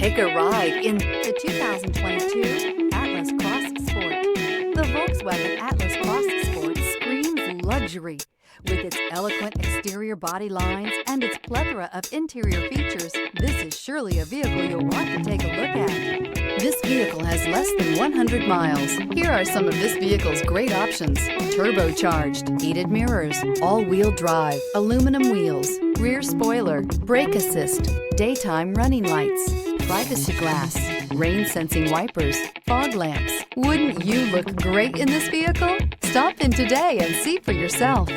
Take a ride in the 2022 Atlas Cross Sport. The Volkswagen Atlas Cross Sport screams luxury. With its eloquent exterior body lines and its plethora of interior features, this is surely a vehicle you'll want to take a look at. This vehicle has less than 100 miles. Here are some of this vehicle's great options: turbocharged, heated mirrors, all-wheel drive, aluminum wheels, rear spoiler, brake assist, daytime running lights, privacy glass, rain-sensing wipers, fog lamps. Wouldn't you look great in this vehicle? Stop in today and see for yourself.